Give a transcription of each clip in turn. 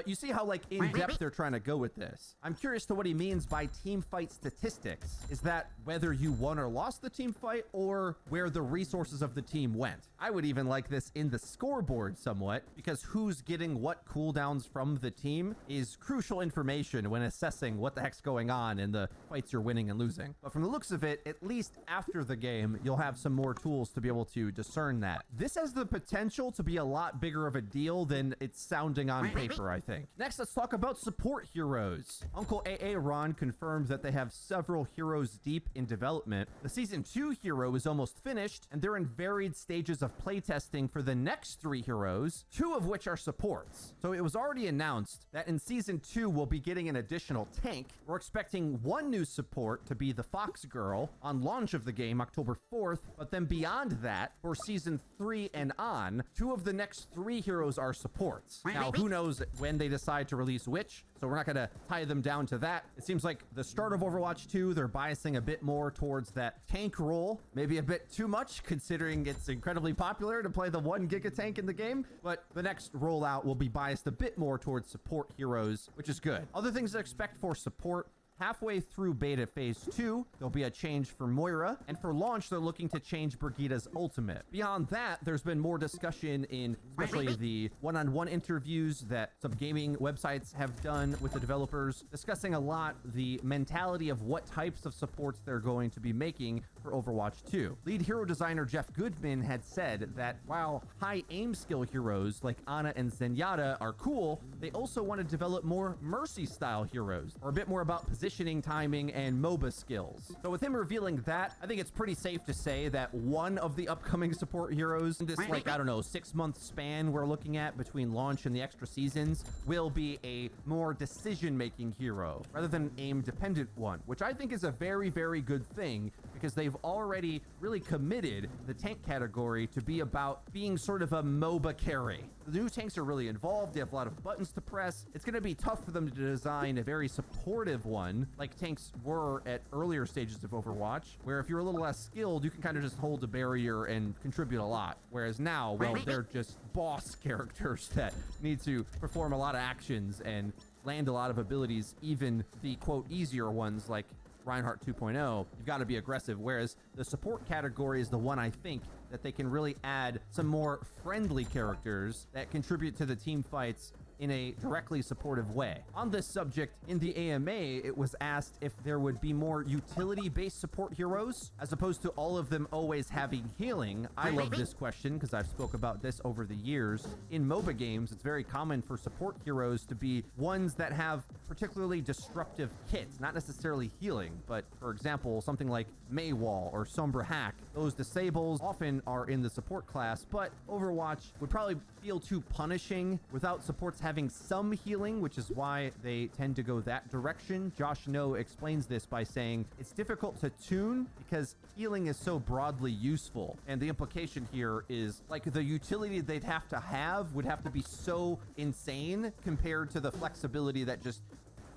you see how like in depth they're trying to go with this. I'm curious to what he means by team fight statistics. Is that whether you won or lost the team fight, or where the resources of the team went? I would even like this in the scoreboard somewhat, because who's getting what cooldowns from the team is crucial information when assessing what the heck's going on in the fights you're winning and losing. But from the looks of it, at least after the game, you'll have some more tools to be able to discern that. This has the potential to be a lot bigger of a deal than it's sounding on paper, I think. Next, let's talk about support heroes. Uncle AA Ron confirmed that they have several heroes deep in development. The Season 2 hero is almost finished, and they're in varied stages of playtesting for the next 3 heroes, 2 of which are supports. So it was already announced that in Season 2, we'll be getting an additional tank. We're expecting 1 new support to be the Fox Girl on launch of the game, October 4th, but then beyond that, for Season 3 and on, 2 of the next 3 heroes are supports. Now, who knows when they decide to release which, so we're not going to tie them down to that. It seems like the start of Overwatch 2, they're biasing a bit more towards that tank role, maybe a bit too much considering it's incredibly popular to play the 1 giga tank in the game, but the next rollout will be biased a bit more towards support heroes, which is good. Other things to expect for support: halfway through beta phase 2, there'll be a change for Moira, and for launch, they're looking to change Brigitte's ultimate. Beyond that, there's been more discussion in especially the one-on-one interviews that some gaming websites have done with the developers, discussing a lot the mentality of what types of supports they're going to be making for Overwatch 2. Lead hero designer Jeff Goodman had said that while high aim skill heroes like Ana and Zenyatta are cool, they also want to develop more Mercy-style heroes, or a bit more about positioning, timing, and MOBA skills. So with him revealing that, I think it's pretty safe to say that one of the upcoming support heroes in this, like, I don't know, 6-month span we're looking at between launch and the extra seasons will be a more decision-making hero rather than an aim-dependent one, which I think is a very, very good thing, because they've already really committed the tank category to be about being sort of a MOBA carry. The new tanks are really involved. They have a lot of buttons to press. It's going to be tough for them to design a very supportive one like tanks were at earlier stages of Overwatch, where if you're a little less skilled, you can kind of just hold a barrier and contribute a lot. Whereas now, well, they're just boss characters that need to perform a lot of actions and land a lot of abilities, even the quote easier ones like Reinhardt 2.0, you've got to be aggressive, whereas the support category is the one I think that they can really add some more friendly characters that contribute to the team fights in a directly supportive way. On this subject, in the AMA, it was asked if there would be more utility-based support heroes, as opposed to all of them always having healing. I love this question because I've spoke about this over the years. In MOBA games, it's very common for support heroes to be ones that have particularly disruptive kits, not necessarily healing, but for example, something like Maywall or Sombra Hack. Those disables often are in the support class, but Overwatch would probably feel too punishing without supports having some healing, which is why they tend to go that direction. Josh No explains this by saying it's difficult to tune because healing is so broadly useful. And the implication here is like the utility they'd have to would have to be so insane compared to the flexibility that just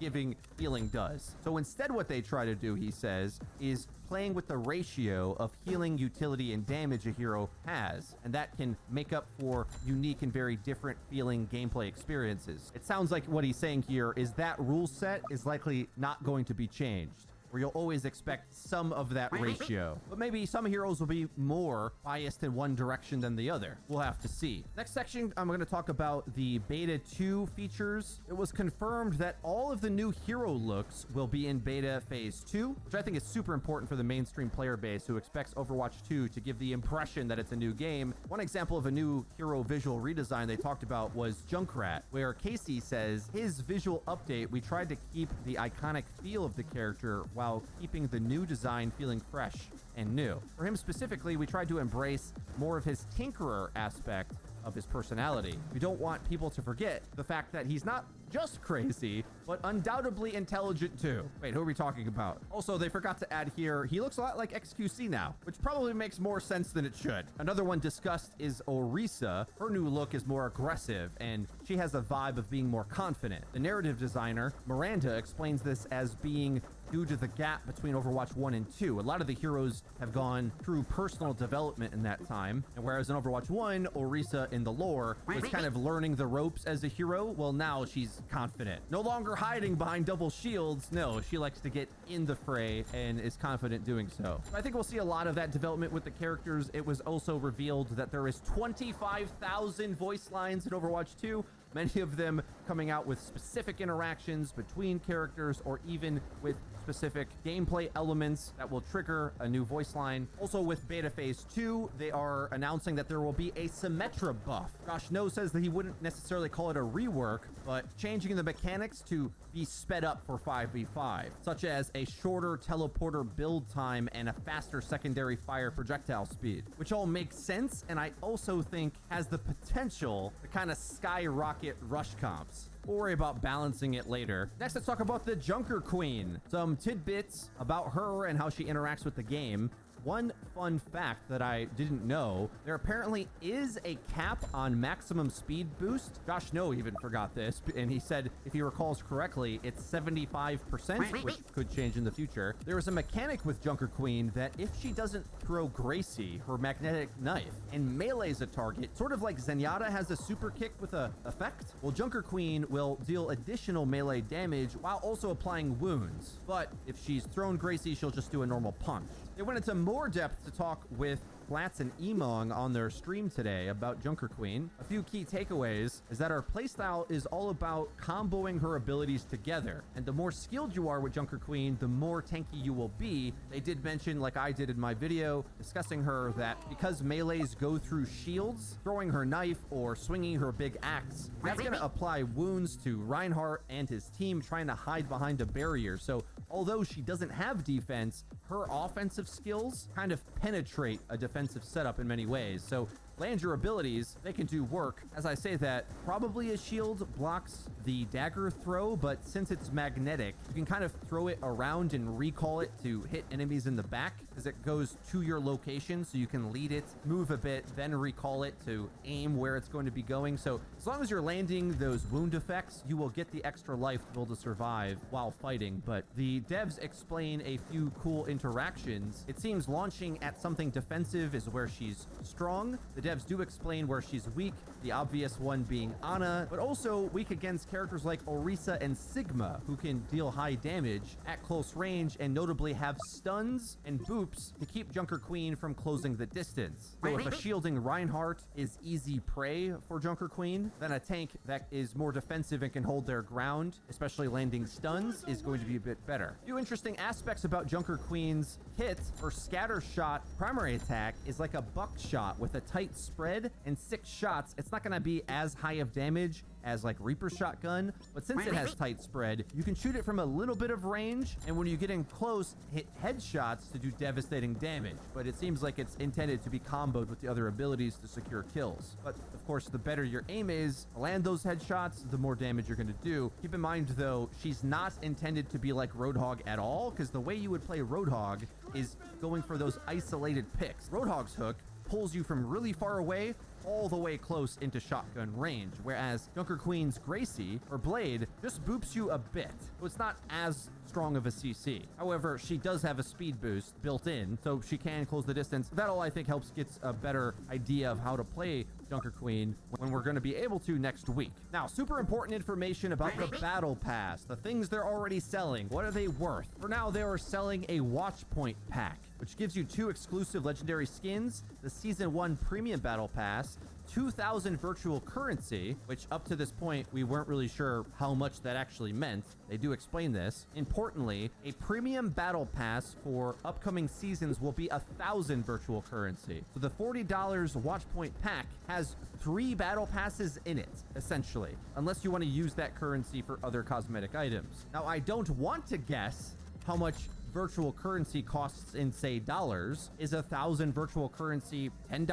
giving healing does. So instead what they try to do, he says, is playing with the ratio of healing, utility, and damage a hero has, and that can make up for unique and very different feeling gameplay experiences. It sounds like what he's saying here is that rule set is likely not going to be changed, where you'll always expect some of that ratio. But maybe some heroes will be more biased in one direction than the other. We'll have to see. Next section, I'm going to talk about the Beta 2 features. It was confirmed that all of the new hero looks will be in Beta Phase 2, which I think is super important for the mainstream player base who expects Overwatch 2 to give the impression that it's a new game. One example of a new hero visual redesign they talked about was Junkrat, where Casey says his visual update, we tried to keep the iconic feel of the character while keeping the new design feeling fresh and new. For him specifically, we tried to embrace more of his tinkerer aspect of his personality. We don't want people to forget the fact that he's not just crazy, but undoubtedly intelligent too. Wait, who are we talking about? Also, they forgot to add here, he looks a lot like XQC now, which probably makes more sense than it should. Another one discussed is Orisa. Her new look is more aggressive, and she has a vibe of being more confident. The narrative designer, Miranda, explains this as being due to the gap between Overwatch 1 and 2. A lot of the heroes have gone through personal development in that time, and whereas in Overwatch 1, Orisa in the lore was kind of learning the ropes as a hero, well, now she's confident. No longer hiding behind double shields. No, she likes to get in the fray and is confident doing so. I think we'll see a lot of that development with the characters. It was also revealed that there is 25,000 voice lines in Overwatch 2, many of them coming out with specific interactions between characters or even with specific gameplay elements that will trigger a new voice line. Also with Beta Phase 2, they are announcing that there will be a Symmetra buff. Josh No says that he wouldn't necessarily call it a rework, but changing the mechanics to be sped up for 5v5, such as a shorter teleporter build time and a faster secondary fire projectile speed, which all makes sense, and I also think has the potential to kind of skyrocket rush comps. We'll worry about balancing it later. Next, let's talk about the Junker Queen. Some tidbits about her and how she interacts with the game. One fun fact that I didn't know, there apparently is a cap on maximum speed boost. Josh No even forgot this, and he said, if he recalls correctly, it's 75%, which could change in the future. There is a mechanic with Junker Queen that if she doesn't throw Gracie, her magnetic knife, and melees a target, sort of like Zenyatta has a super kick with a effect, well, Junker Queen will deal additional melee damage while also applying wounds. But if she's thrown Gracie, she'll just do a normal punch. They went into more depth to talk with Flats and Emong on their stream today about Junker Queen. A few key takeaways is that her playstyle is all about comboing her abilities together. And the more skilled you are with Junker Queen, the more tanky you will be. They did mention, like I did in my video, discussing her, that because melees go through shields, throwing her knife or swinging her big axe, that's going to apply wounds to Reinhardt and his team trying to hide behind a barrier. So although she doesn't have defense, her offensive skills kind of penetrate a defensive setup in many ways. So land your abilities, they can do work. As I say that, probably a shield blocks the dagger throw, but since it's magnetic, you can kind of throw it around and recall it to hit enemies in the back as it goes to your location, so you can lead it, move a bit, then recall it to aim where it's going to be going. So as long as you're landing those wound effects, you will get the extra life to be able to survive while fighting. But the devs explain a few cool interactions. It seems launching at something defensive is where she's strong. The devs do explain where she's weak, the obvious one being Ana, but also weak against characters like Orisa and Sigma, who can deal high damage at close range and notably have stuns and boops to keep Junker Queen from closing the distance. So if a shielding Reinhardt is easy prey for Junker Queen, then a tank that is more defensive and can hold their ground, especially landing stuns, is going to be a bit better. A few interesting aspects about Junker Queen's kit. Her scatter shot primary attack is like a buckshot with a tight spread and 6 shots. It's not going to be as high of damage as like Reaper's shotgun, but since it has tight spread, you can shoot it from a little bit of range, and when you get in close, hit headshots to do devastating damage. But it seems like it's intended to be comboed with the other abilities to secure kills. But of course, the better your aim is to land those headshots, the more damage you're going to do. Keep in mind though, she's not intended to be like Roadhog at all, because the way you would play Roadhog is going for those isolated picks. Roadhog's hook pulls you from really far away all the way close into shotgun range, whereas Junker Queen's Gracie, or Blade, just boops you a bit, so it's not as strong of a CC. However, she does have a speed boost built in, so she can close the distance. That all I think helps get a better idea of how to play Junker Queen when we're going to be able to next week. Now, super important information about the Battle Pass, the things they're already selling. What are they worth? For now, they are selling a Watch Point pack, which gives you 2 exclusive legendary skins, the Season 1 Premium Battle Pass, 2,000 virtual currency, which up to this point, we weren't really sure how much that actually meant. They do explain this. Importantly, a premium battle pass for upcoming seasons will be 1,000 virtual currency. So the $40 Watch Point pack has 3 battle passes in it, essentially, unless you want to use that currency for other cosmetic items. Now, I don't want to guess how much virtual currency costs in, say, dollars. Is 1,000 virtual currency $10,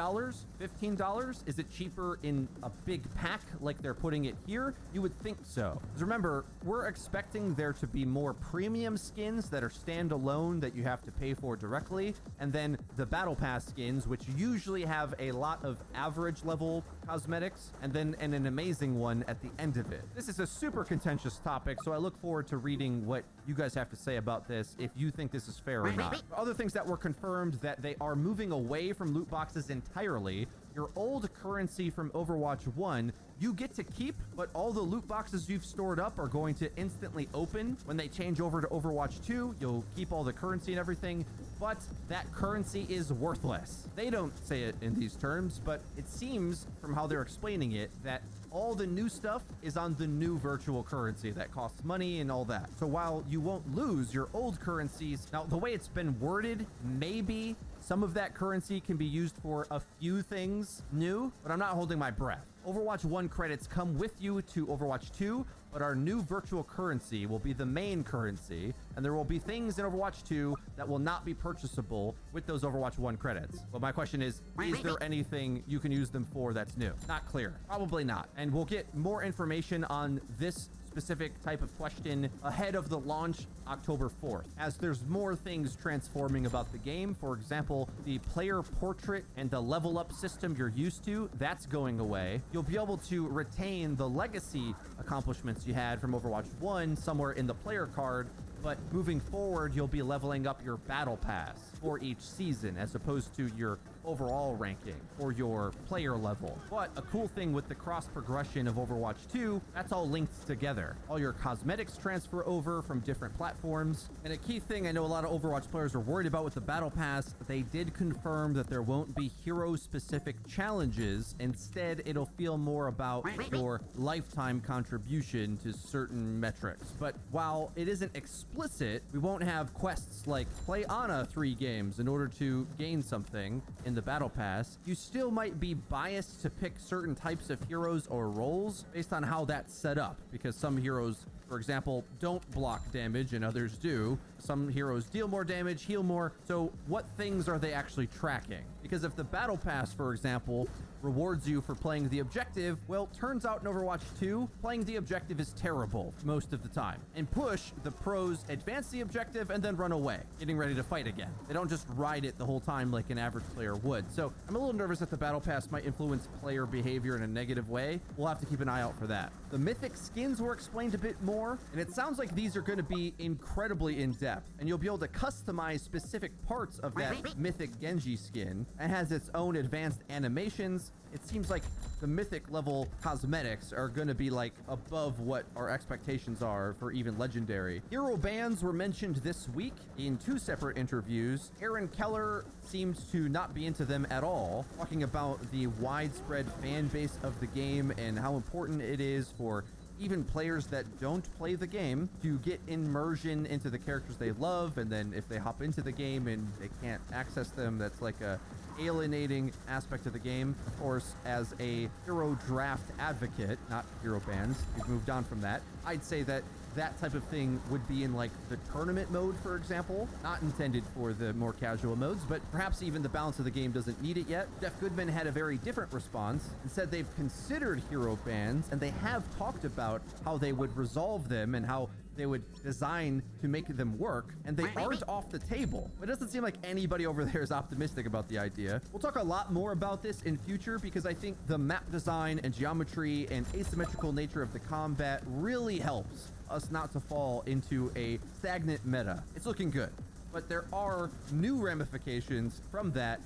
$15? Is it cheaper in a big pack like they're putting it here? You would think so. Because remember, we're expecting there to be more premium skins that are standalone that you have to pay for directly, and then the battle pass skins, which usually have a lot of average level cosmetics, and then an amazing one at the end of it. This is a super contentious topic, so I look forward to reading what you guys have to say about this, if you think this is fair or not. Other things that were confirmed, that they are moving away from loot boxes entirely. Your old currency from Overwatch 1, you get to keep, but all the loot boxes you've stored up are going to instantly open. When they change over to Overwatch 2, you'll keep all the currency and everything, but that currency is worthless. They don't say it in these terms, but it seems from how they're explaining it that all the new stuff is on the new virtual currency that costs money and all that. So while you won't lose your old currencies, now the way it's been worded, maybe some of that currency can be used for a few things new, but I'm not holding my breath. Overwatch 1 credits come with you to Overwatch 2, but our new virtual currency will be the main currency, and there will be things in Overwatch 2 that will not be purchasable with those Overwatch 1 credits. But my question is there anything you can use them for that's new? Not clear. Probably not. And we'll get more information on this specific type of question ahead of the launch October 4th, as there's more things transforming about the game. For example, the player portrait and the level up system you're used to, that's going away. You'll be able to retain the legacy accomplishments you had from Overwatch 1 somewhere in the player card, but moving forward, you'll be leveling up your battle pass for each season as opposed to your overall ranking or your player level. But a cool thing with the cross progression of Overwatch 2, that's all linked together. All your cosmetics transfer over from different platforms. And a key thing I know a lot of Overwatch players are worried about with the battle pass, they did confirm that there won't be hero specific challenges. Instead, it'll feel more about your lifetime contribution to certain metrics. But while it isn't explicit, we won't have quests like play Ana 3 games in order to gain something in the battle pass. You still might be biased to pick certain types of heroes or roles based on how that's set up, because some heroes, for example, don't block damage and others do. Some heroes deal more damage, heal more. So what things are they actually tracking? Because if the battle pass, for example, rewards you for playing the objective, well, turns out in Overwatch 2, playing the objective is terrible most of the time. In Push, the pros advance the objective and then run away, getting ready to fight again. They don't just ride it the whole time like an average player would. So I'm a little nervous that the battle pass might influence player behavior in a negative way. We'll have to keep an eye out for that. The mythic skins were explained a bit more, and it sounds like these are going to be incredibly in-depth, and you'll be able to customize specific parts of that mythic Genji skin. It has its own advanced animations. It seems like the mythic level cosmetics are going to be like above what our expectations are for even legendary. Hero bans were mentioned this week in 2 separate interviews. Aaron Keller seemed to not be into them at all, talking about the widespread fan base of the game and how important it is for even players that don't play the game to get immersion into the characters they love, and then if they hop into the game and they can't access them, that's like a alienating aspect of the game. Of course, as a hero draft advocate, not hero bans, we've moved on from that, I'd say that that type of thing would be in like the tournament mode, for example, not intended for the more casual modes, but perhaps even the balance of the game doesn't need it yet. Jeff Goodman had a very different response and said they've considered hero bans and they have talked about how they would resolve them and how they would design to make them work, and they aren't off the table. It doesn't seem like anybody over there is optimistic about the idea. We'll talk a lot more about this in future because I think the map design and geometry and asymmetrical nature of the combat really helps us not to fall into a stagnant meta. It's looking good, but there are new ramifications from that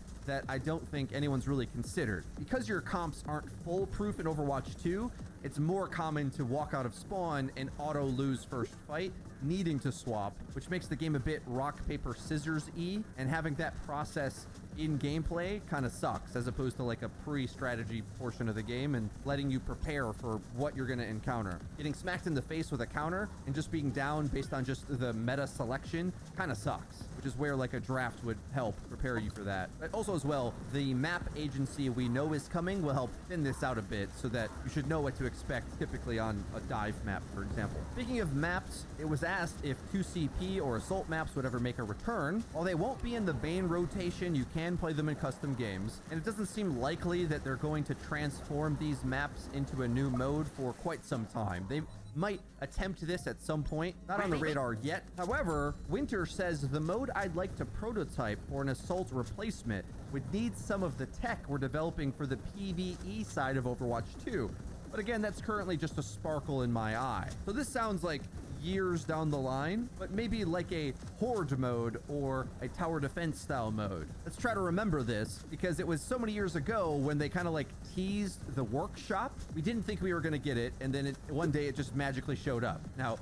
I don't think anyone's really considered. Because your comps aren't foolproof in Overwatch 2, it's more common to walk out of spawn and auto lose first fight, needing to swap, which makes the game a bit rock, paper, scissors-y, and having that process in gameplay kind of sucks, as opposed to like a pre-strategy portion of the game and letting you prepare for what you're going to encounter. Getting smacked in the face with a counter and just being down based on just the meta selection kind of sucks, which is where like a draft would help prepare you for that. But also as well, the map agency we know is coming will help thin this out a bit so that you should know what to expect typically on a dive map, for example. Speaking of maps, it was asked if 2CP or assault maps would ever make a return. While they won't be in the main rotation, you can can play them in custom games, and it doesn't seem likely that they're going to transform these maps into a new mode for quite some time. They might attempt this at some point, not on the radar yet. However, Winter says the mode I'd like to prototype for an assault replacement would need some of the tech we're developing for the PvE side of Overwatch 2. But again, that's currently just a sparkle in my eye. So this sounds like years down the line, but maybe like a horde mode or a tower defense style mode. Let's try to remember this, because it was so many years ago when they kind of like teased the workshop. We didn't think we were going to get it, and then one day it just magically showed up. Now,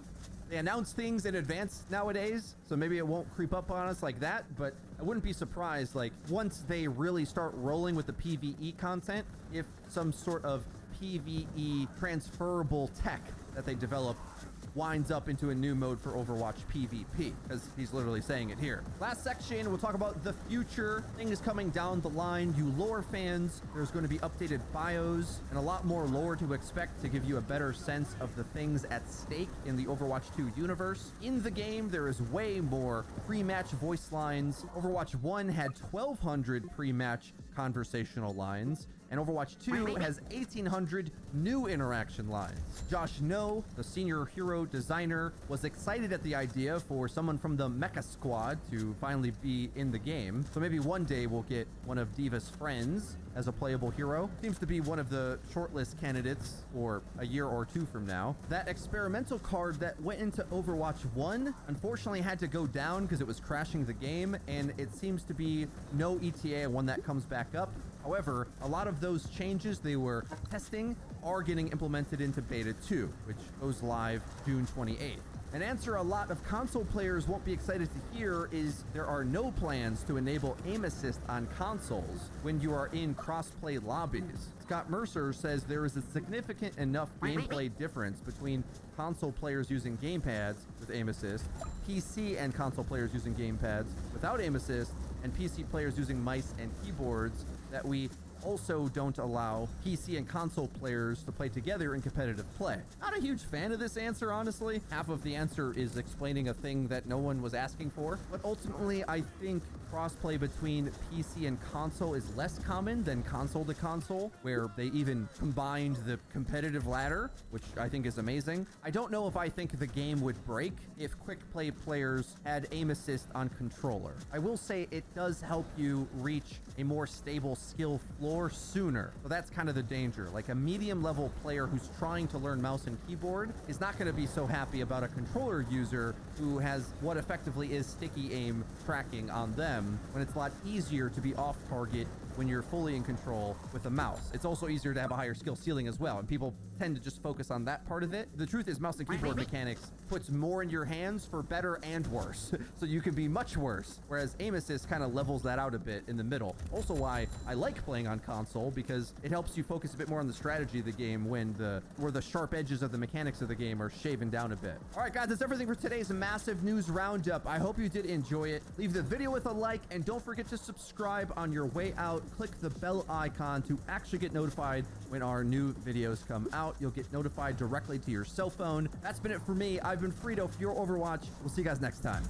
they announce things in advance nowadays, so maybe it won't creep up on us like that, but I wouldn't be surprised, like, once they really start rolling with the PvE content, if some sort of PvE transferable tech that they develop winds up into a new mode for Overwatch PvP, because he's literally saying it here. Last section, we'll talk about the future, things coming down the line. You lore fans, there's going to be updated bios and a lot more lore to expect to give you a better sense of the things at stake in the Overwatch 2 universe. In the game, there is way more pre-match voice lines. Overwatch 1 had 1,200 pre-match conversational lines, and Overwatch 2 has 1,800 new interaction lines. Josh No, the senior hero designer, was excited at the idea for someone from the Mecha Squad to finally be in the game. So maybe one day we'll get one of Diva's friends as a playable hero. Seems to be one of the shortlist candidates for a year or two from now. That experimental card that went into Overwatch 1 unfortunately had to go down because it was crashing the game, and it seems to be no ETA when that comes back up. However, a lot of those changes they were testing are getting implemented into Beta 2, which goes live June 28th. An answer a lot of console players won't be excited to hear is there are no plans to enable aim assist on consoles when you are in cross-play lobbies. Scott Mercer says there is a significant enough gameplay difference between console players using gamepads with aim assist, PC and console players using gamepads without aim assist, and PC players using mice and keyboards that we also don't allow PC and console players to play together in competitive play. Not a huge fan of this answer, honestly. Half of the answer is explaining a thing that no one was asking for, but ultimately I think crossplay between PC and console is less common than console to console, where they even combined the competitive ladder, which I think is amazing. I don't know if I think the game would break if quick play players had aim assist on controller. I will say it does help you reach a more stable skill floor sooner. So that's kind of the danger. Like a medium level player who's trying to learn mouse and keyboard is not going to be so happy about a controller user who has what effectively is sticky aim tracking on them, when it's a lot easier to be off target when you're fully in control with a mouse. It's also easier to have a higher skill ceiling as well, and people tend to just focus on that part of it. The truth is mouse and keyboard mechanics puts more in your hands for better and worse. So you can be much worse, whereas aim assist kind of levels that out a bit in the middle. Also why I like playing on console, because it helps you focus a bit more on the strategy of the game when where the sharp edges of the mechanics of the game are shaven down a bit. All right, guys, that's everything for today's massive news roundup. I hope you did enjoy it. Leave the video with a like, and don't forget to subscribe on your way out. Click the bell icon to actually get notified when our new videos come out. You'll get notified directly to your cell phone. That's been it for me. I've been Frito for your Overwatch. We'll see you guys next time.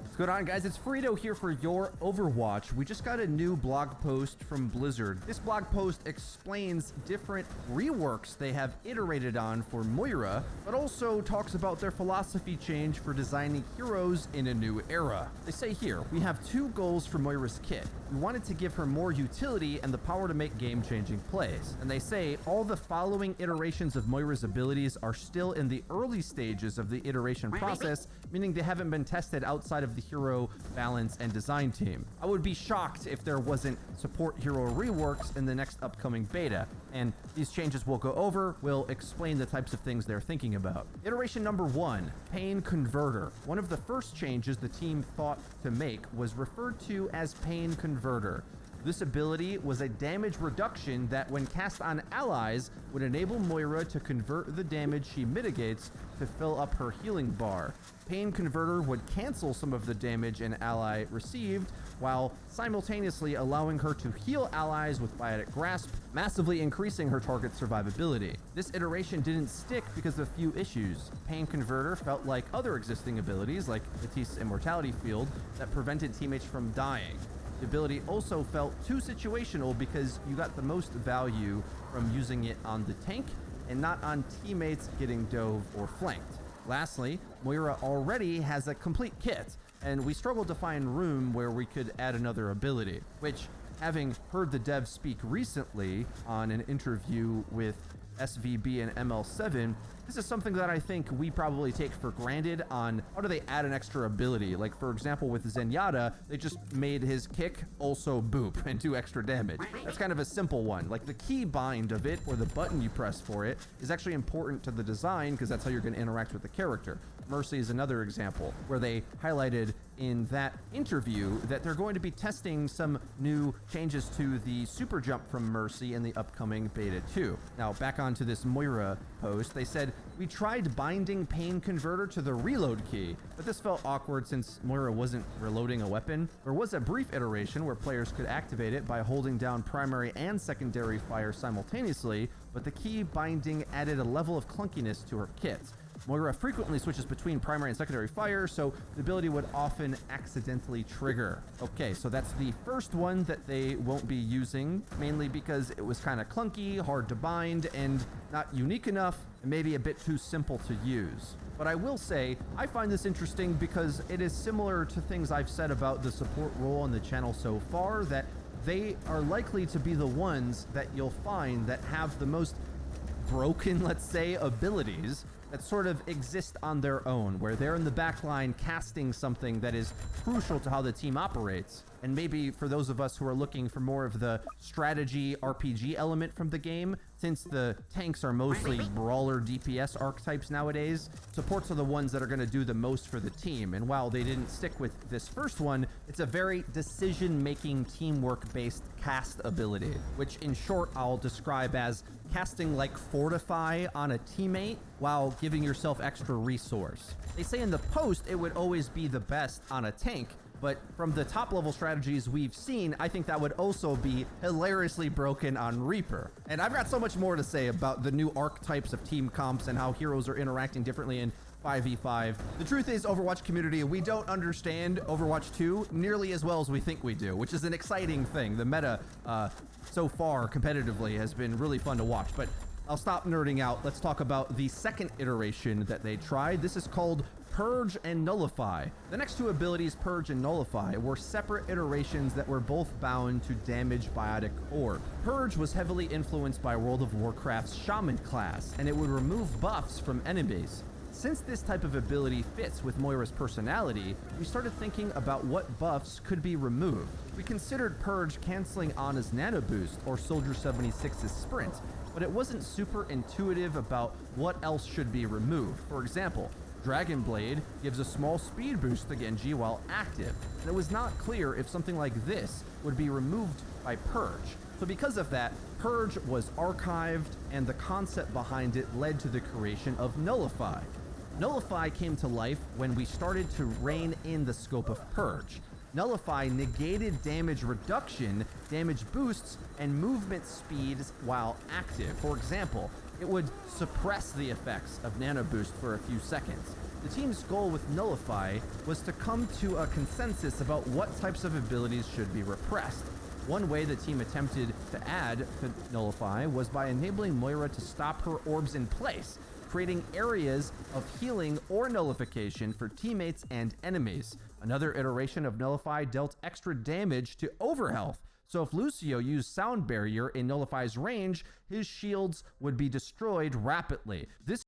What's going on, guys? It's Frito here for your Overwatch. We just got a new blog post from Blizzard. This blog post explains different reworks they have iterated on for Moira, but also talks about their philosophy change for designing heroes in a new era. They say here, we have two goals for Moira's kit. We wanted to give her more utility and the power to make game-changing plays. And they say all the following iterations of Moira's abilities are still in the early stages of the iteration process, meaning they haven't been tested outside of the hero balance and design team. I would be shocked if there wasn't support hero reworks in the next upcoming beta, and these changes we'll go over will explain the types of things they're thinking about. Iteration number 1, Pain Converter. One of the first changes the team thought to make was referred to as Pain Converter. This ability was a damage reduction that, when cast on allies, would enable Moira to convert the damage she mitigates to fill up her healing bar. Pain Converter would cancel some of the damage an ally received, while simultaneously allowing her to heal allies with Biotic Grasp, massively increasing her target's survivability. This iteration didn't stick because of a few issues. Pain Converter felt like other existing abilities, like Batiste's Immortality Field, that prevented teammates from dying. The ability also felt too situational because you got the most value from using it on the tank and not on teammates getting dove or flanked. Lastly, Moira already has a complete kit, and we struggled to find room where we could add another ability, which, having heard the devs speak recently on an interview with SVB and ML7, this is something that I think we probably take for granted on how do they add an extra ability. Like, for example, with Zenyatta, they just made his kick also boop and do extra damage. That's kind of a simple one. Like, the key bind of it, or the button you press for it, is actually important to the design because that's how you're going to interact with the character. Mercy is another example where they highlighted in that interview that they're going to be testing some new changes to the super jump from Mercy in the upcoming beta 2. Now, back onto this Moira post, they said, "We tried binding Pain Converter to the reload key, but this felt awkward since Moira wasn't reloading a weapon. There was a brief iteration where players could activate it by holding down primary and secondary fire simultaneously, but the key binding added a level of clunkiness to her kit. Moira frequently switches between primary and secondary fire, so the ability would often accidentally trigger." Okay, so that's the first one that they won't be using, mainly because it was kind of clunky, hard to bind, and not unique enough, and maybe a bit too simple to use. But I will say, I find this interesting because it is similar to things I've said about the support role on the channel so far, that they are likely to be the ones that you'll find that have the most broken, let's say, abilities that sort of exist on their own, where they're in the back line casting something that is crucial to how the team operates. And maybe for those of us who are looking for more of the strategy RPG element from the game, since the tanks are mostly brawler DPS archetypes nowadays, supports are the ones that are going to do the most for the team. And while they didn't stick with this first one, it's a very decision-making, teamwork-based cast ability, which in short I'll describe as casting like Fortify on a teammate while giving yourself extra resource. They say in the post it would always be the best on a tank, but from the top level strategies we've seen, I think that would also be hilariously broken on Reaper. And I've got so much more to say about the new archetypes of team comps and how heroes are interacting differently in 5v5. The truth is, Overwatch community, we don't understand Overwatch 2 nearly as well as we think we do, which is an exciting thing. The meta so far competitively has been really fun to watch, but I'll stop nerding out. Let's talk about the second iteration that they tried. This is called Purge and Nullify. The next two abilities, Purge and Nullify, were separate iterations that were both bound to damage Biotic Orb. Purge was heavily influenced by World of Warcraft's Shaman class, and it would remove buffs from enemies. Since this type of ability fits with Moira's personality, we started thinking about what buffs could be removed. We considered Purge canceling Ana's Nano Boost or Soldier 76's Sprint, but it wasn't super intuitive about what else should be removed. For example, Dragon Blade gives a small speed boost to Genji while active, and it was not clear if something like this would be removed by Purge. So because of that, Purge was archived, and the concept behind it led to the creation of Nullify. Nullify came to life when we started to rein in the scope of Purge. Nullify negated damage reduction, damage boosts, and movement speeds while active. For example, it would suppress the effects of Nano Boost for a few seconds. The team's goal with Nullify was to come to a consensus about what types of abilities should be repressed. One way the team attempted to add to Nullify was by enabling Moira to stop her orbs in place, creating areas of healing or nullification for teammates and enemies. Another iteration of Nullify dealt extra damage to Overhealth, so if Lucio used Sound Barrier in Nullify's range, his shields would be destroyed rapidly. This